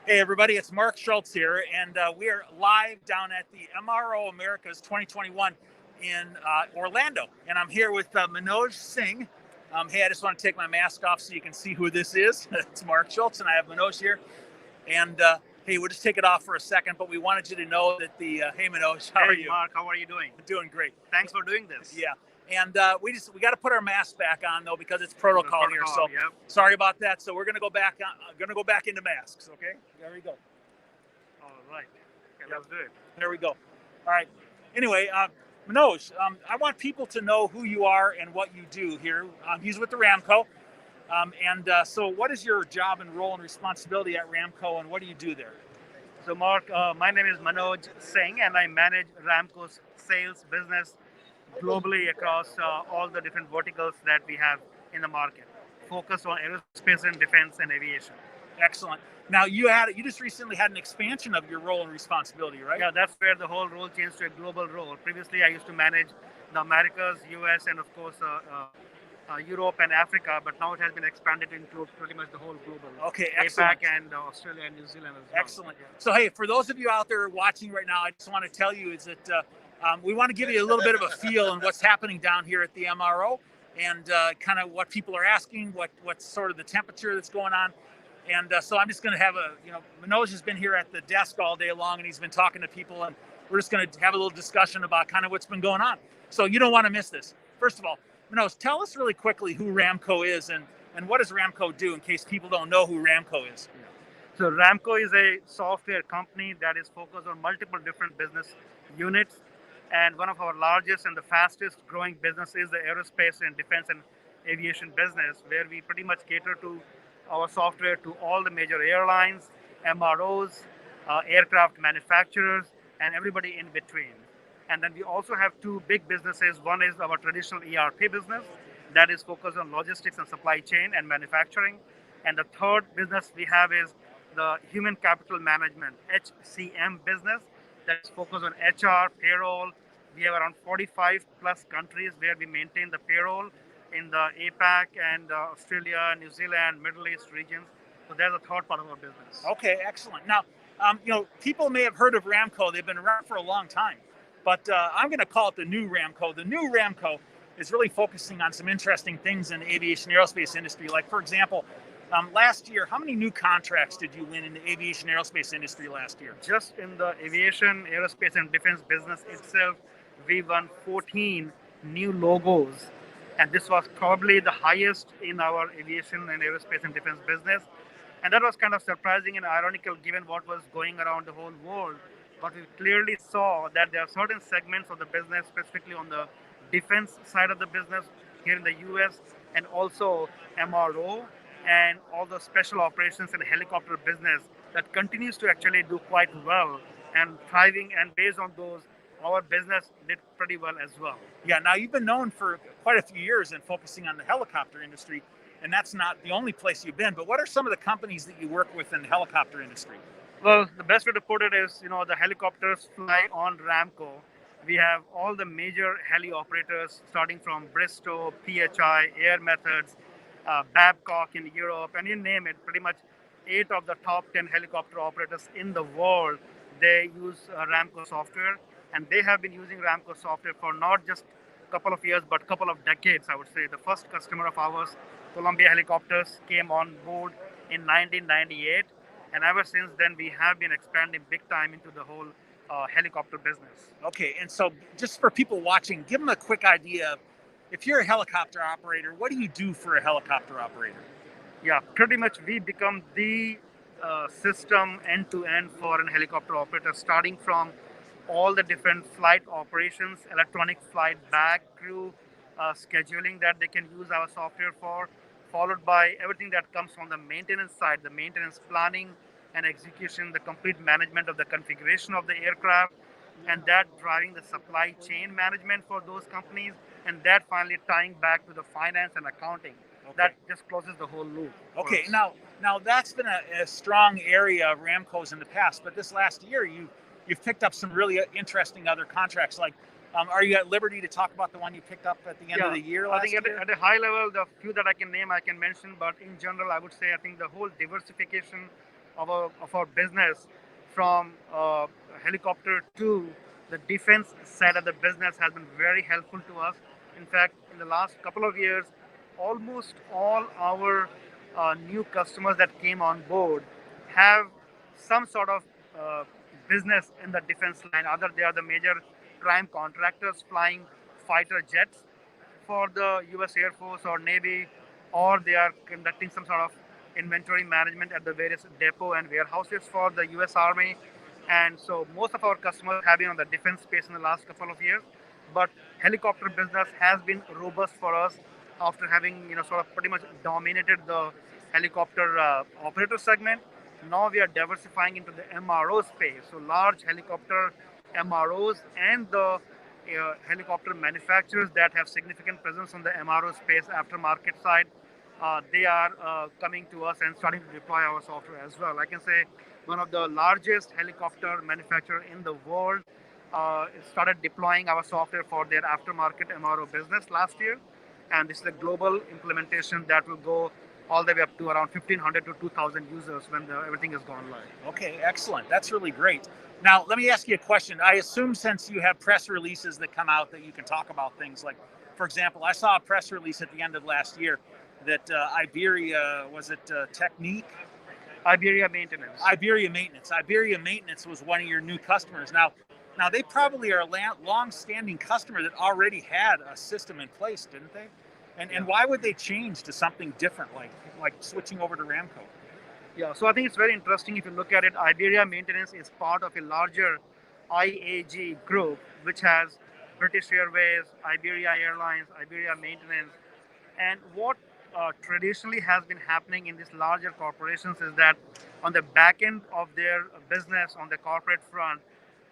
Hey everybody, it's Mark Schultz here, and we are live down at the MRO Americas 2021 in Orlando, and I'm here with Manoj Singh. Hey, I just want to take my mask off so you can see who this is. It's Mark Schultz, and I have Manoj here. And hey, we'll just take it off for a second, but we wanted you to know that hey Manoj, how are you? Mark, how are you doing? Doing great. Thanks for doing this. Yeah. And we got to put our mask back on though because it's protocol here. So yep. Sorry about that. So we're gonna go back. Gonna go back into masks. Okay. There we go. All right. Okay, let's do it. There we go. All right. Anyway, Manoj, I want people to know who you are and what you do here. He's with the Ramco. So what is your job and role and responsibility at Ramco, and what do you do there? So, Mark, my name is Manoj Singh, and I manage Ramco's sales business globally across all the different verticals that we have in the market, focused on aerospace and defense and aviation. Excellent. Now you just recently had an expansion of your role and responsibility, right? Yeah, that's where the whole role changed to a global role. Previously, I used to manage the Americas, US, and of course Europe and Africa, but now it has been expanded into pretty much the whole global. Okay, excellent. APAC and Australia and New Zealand as well. Excellent. So hey, for those of you out there watching right now, I just want to tell you is that we want to give you a little bit of a feel on what's happening down here at the MRO and kind of what people are asking, what's sort of the temperature that's going on. And so I'm just going to have Manoj has been here at the desk all day long, and he's been talking to people, and we're just going to have a little discussion about kind of what's been going on. So you don't want to miss this. First of all, Manoj, tell us really quickly who Ramco is and what does Ramco do in case people don't know who Ramco is. So Ramco is a software company that is focused on multiple different business units. And one of our largest and the fastest growing business is the aerospace and defense and aviation business, where we pretty much cater to our software to all the major airlines, MROs, aircraft manufacturers, and everybody in between. And then we also have two big businesses. One is our traditional ERP business that is focused on logistics and supply chain and manufacturing. And the third business we have is the human capital management, HCM business, that is focused on HR, payroll. We have around 45 plus countries where we maintain the payroll in the APAC and Australia, New Zealand, Middle East regions. So there's a third part of our business. Okay, excellent. Now, people may have heard of Ramco. They've been around for a long time. But I'm going to call it the new Ramco. The new Ramco is really focusing on some interesting things in the aviation aerospace industry. Like, for example, last year, how many new contracts did you win in the aviation aerospace industry last year? Just in the aviation, aerospace, and defense business itself, we won 14 new logos. And this was probably the highest in our aviation and aerospace and defense business. And that was kind of surprising and ironical given what was going around the whole world. But we clearly saw that there are certain segments of the business, specifically on the defense side of the business here in the US, and also MRO and all the special operations and helicopter business that continues to actually do quite well and thriving. And based on those, our business did pretty well as well. Yeah, now you've been known for quite a few years in focusing on the helicopter industry, and that's not the only place you've been. But what are some of the companies that you work with in the helicopter industry? Well, the best way to put it is, the helicopters fly on Ramco. We have all the major heli operators, starting from Bristow, PHI, Air Methods, Babcock in Europe, and you name it. Pretty much 8 of the top 10 helicopter operators in the world, they use Ramco software, and they have been using Ramco software for not just a couple of years, but a couple of decades, I would say. The first customer of ours, Columbia Helicopters, came on board in 1998. And ever since then, we have been expanding big time into the whole helicopter business. Okay, and so just for people watching, give them a quick idea of, if you're a helicopter operator, what do you do for a helicopter operator? Yeah, pretty much we become the system end-to-end for a helicopter operator, starting from all the different flight operations, electronic flight bag, crew scheduling that they can use our software for, followed by everything that comes from the maintenance side, the maintenance planning and execution, the complete management of the configuration of the aircraft, and that driving the supply chain management for those companies, and that finally tying back to the finance and accounting. Okay. That just closes the whole loop. Okay, now that's been a strong area of Ramco's in the past, but this last year you've picked up some really interesting other contracts. Like, are you at liberty to talk about the one you picked up at the end of the year last year? I think at a high level, the few that I can name, I can mention, but in general, I would say I think the whole diversification of our business from helicopter to the defense side of the business has been very helpful to us. In fact, in the last couple of years, almost all our new customers that came on board have some sort of uh, business in the defense line. Either they are the major prime contractors flying fighter jets for the US Air Force or Navy, or they are conducting some sort of inventory management at the various depot and warehouses for the US Army. And so most of our customers have been on the defense space in the last couple of years. But helicopter business has been robust for us after having sort of pretty much dominated the helicopter operator segment. Now we are diversifying into the MRO space, so large helicopter MROs and the helicopter manufacturers that have significant presence on the MRO space aftermarket side. They are coming to us and starting to deploy our software as well. I can say one of the largest helicopter manufacturer in the world started deploying our software for their aftermarket MRO business last year, and this is a global implementation that will go all the way up to around 1,500 to 2,000 users when everything is gone live. Okay, excellent. That's really great. Now, let me ask you a question. I assume since you have press releases that come out that you can talk about things like, for example, I saw a press release at the end of last year that Iberia, was it Technique? Iberia Maintenance. Iberia Maintenance. Iberia Maintenance was one of your new customers. Now they probably are a long-standing customer that already had a system in place, didn't they? And why would they change to something different, like switching over to Ramco? Yeah, so I think it's very interesting if you look at it. Iberia Maintenance is part of a larger IAG group, which has British Airways, Iberia Airlines, Iberia Maintenance. And what traditionally has been happening in these larger corporations is that on the back end of their business, on the corporate front,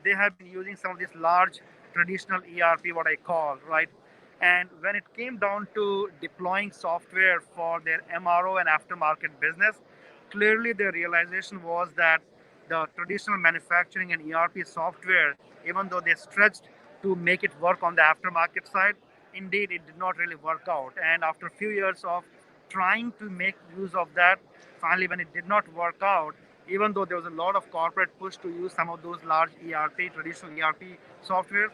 they have been using some of these large traditional ERP, what I call, right? And when it came down to deploying software for their MRO and aftermarket business, clearly the realization was that the traditional manufacturing and ERP software, even though they stretched to make it work on the aftermarket side, indeed it did not really work out. And after a few years of trying to make use of that, finally when it did not work out, even though there was a lot of corporate push to use some of those large traditional ERP software,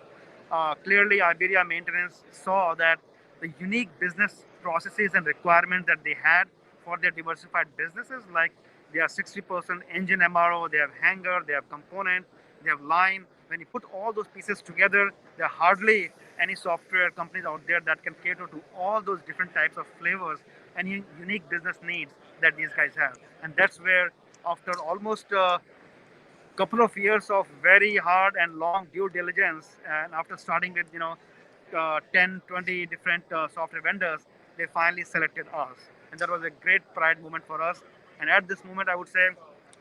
clearly Iberia Maintenance saw that the unique business processes and requirements that they had for their diversified businesses, like they are 60% engine MRO, they have hangar, they have component, they have line. When you put all those pieces together, there are hardly any software companies out there that can cater to all those different types of flavors and unique business needs that these guys have. And that's where, after almost couple of years of very hard and long due diligence, and after starting with 10 20 different software vendors, they finally selected us, and that was a great pride moment for us. And at this moment, I would say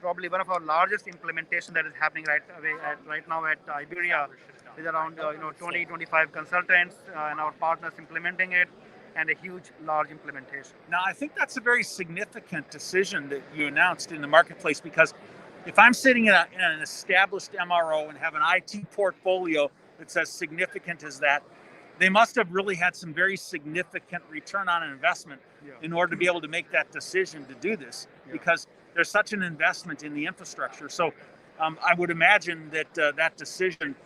probably one of our largest implementation that is happening right now at Iberia, with around 20-25 consultants and our partners implementing it, and a huge large implementation. Now, I think that's a very significant decision that you announced in the marketplace, because if I'm sitting in an established MRO and have an IT portfolio that's as significant as that, they must have really had some very significant return on investment in order to be able to make that decision to do this, because there's such an investment in the infrastructure. So I would imagine that that decision,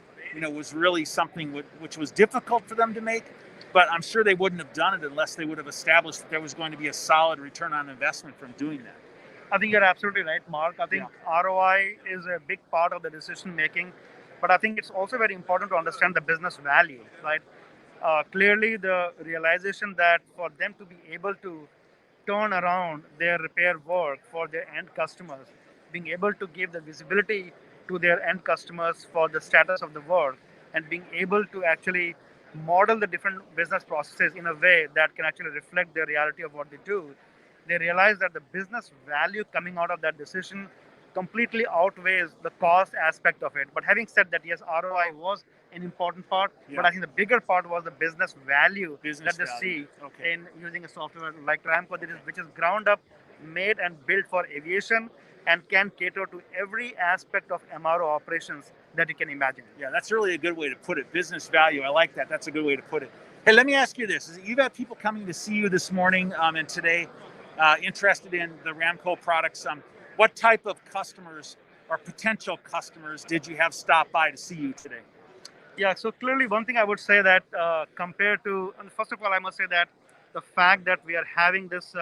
was really something which was difficult for them to make, but I'm sure they wouldn't have done it unless they would have established that there was going to be a solid return on investment from doing that. I think you're absolutely right, Mark. I think ROI is a big part of the decision making, but I think it's also very important to understand the business value, right? Clearly, the realization that for them to be able to turn around their repair work for their end customers, being able to give the visibility to their end customers for the status of the work, and being able to actually model the different business processes in a way that can actually reflect the reality of what they do, they realize that the business value coming out of that decision completely outweighs the cost aspect of it. But having said that, yes, ROI was an important part, but I think the bigger part was the business value that they see in using a software like Ramco, which is ground up, made and built for aviation, and can cater to every aspect of MRO operations that you can imagine. Yeah, that's really a good way to put it. Business value. I like that. That's a good way to put it. Hey, let me ask you this. You've had people coming to see you this morning and today interested in the Ramco products. what type of customers or potential customers did you have stop by to see you today? Yeah, so clearly one thing I would say that compared to, and first of all, I must say that the fact that we are having this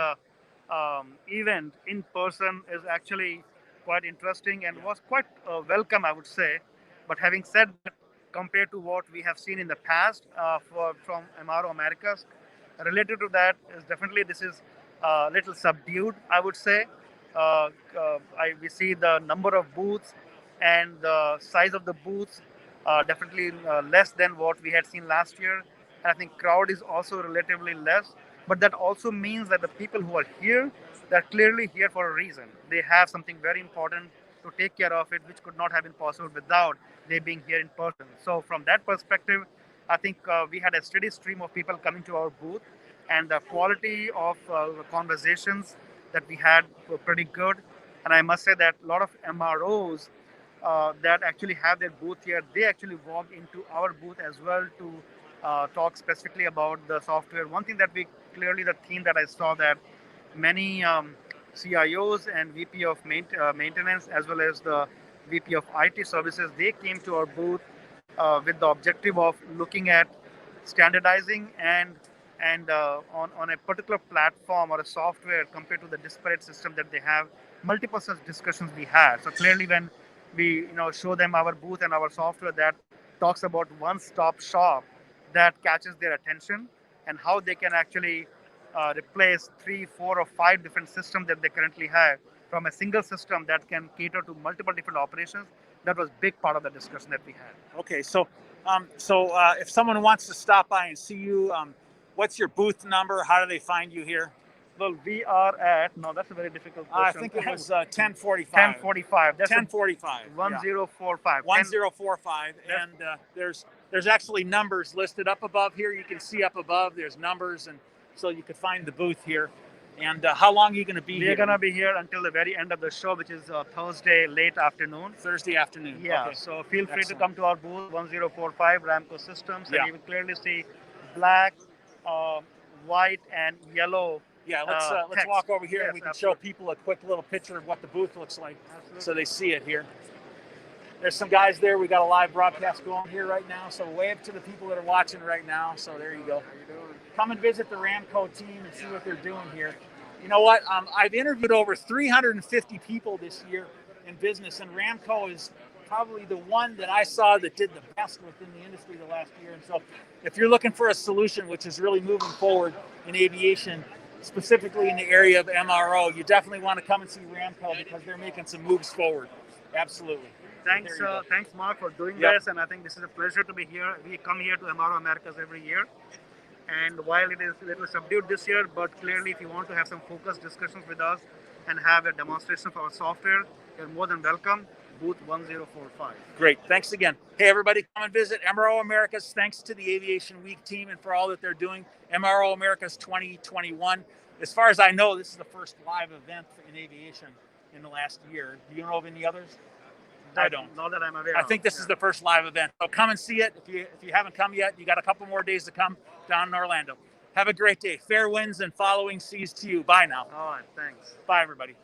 event in person is actually quite interesting and was quite welcome, I would say. But having said that, compared to what we have seen in the past from MRO Americas, related to that is definitely this is a little subdued, I would say. We see the number of booths and the size of the booths definitely less than what we had seen last year. And I think crowd is also relatively less, but that also means that the people who are here, they're clearly here for a reason. They have something very important to take care of it, which could not have been possible without they being here in person. So from that perspective, I think we had a steady stream of people coming to our booth, and the quality of conversations that we had were pretty good. And I must say that a lot of MROs that actually have their booth here, they actually walk into our booth as well to talk specifically about the software. One thing that we clearly, the theme that I saw that many CIOs and VP of maintenance as well as the VP of IT services, they came to our booth with the objective of looking at standardizing and on a particular platform or a software compared to the disparate system that they have. Multiple such discussions we had. So clearly, when we show them our booth and our software that talks about one-stop shop that catches their attention and how they can actually replace 3, 4, or 5 different systems that they currently have from a single system that can cater to multiple different operations. That was a big part of the discussion that we had. Okay, so if someone wants to stop by and see you, what's your booth number? How do they find you here? Well, we are at, no, that's a very difficult question. I think it was 1045. 1045. That's 1045. 1045. 1045. And there's actually numbers listed up above here. You can see up above, there's numbers, and so you could find the booth here. And how long are you going to be here? We're going to be here until the very end of the show, which is Thursday late afternoon. Thursday afternoon. Yeah, okay. So feel free Excellent. to come to our booth, 1045 Ramco Systems, Yeah. and you will clearly see black, white, and yellow. Yeah, let's text. walk over here and Yes, we can absolutely. show people a quick little picture of what the booth looks like, Absolutely. so they see it here. There's some guys there. We got a live broadcast going here right now, so wave to the people that are watching right now. So there you go. Come and visit the Ramco team and see what they're doing here. You know what? I've interviewed over 350 people this year in business, and Ramco is probably the one that I saw that did the best within the industry the last year. And so if you're looking for a solution which is really moving forward in aviation, specifically in the area of MRO, you definitely want to come and see Ramco because they're making some moves forward. Absolutely. Thanks, thanks, Mark, for doing Yep. this. And I think this is a pleasure to be here. We come here to MRO Americas every year. And while it is a little subdued this year, but clearly if you want to have some focused discussions with us and have a demonstration for our software, you're more than welcome. Booth 1045. Great. Thanks again. Hey, everybody, come and visit MRO Americas. Thanks to the Aviation Week team and for all that they're doing. MRO Americas 2021. As far as I know, this is the first live event in aviation in the last year. Do you know of any others? I don't. Not that I'm aware I of. think this is the first live event. So come and see it. If you haven't come yet, you got a couple more days to come down in Orlando. Have a great day. Fair winds and following seas to you. Bye now. All right, thanks. Bye, everybody.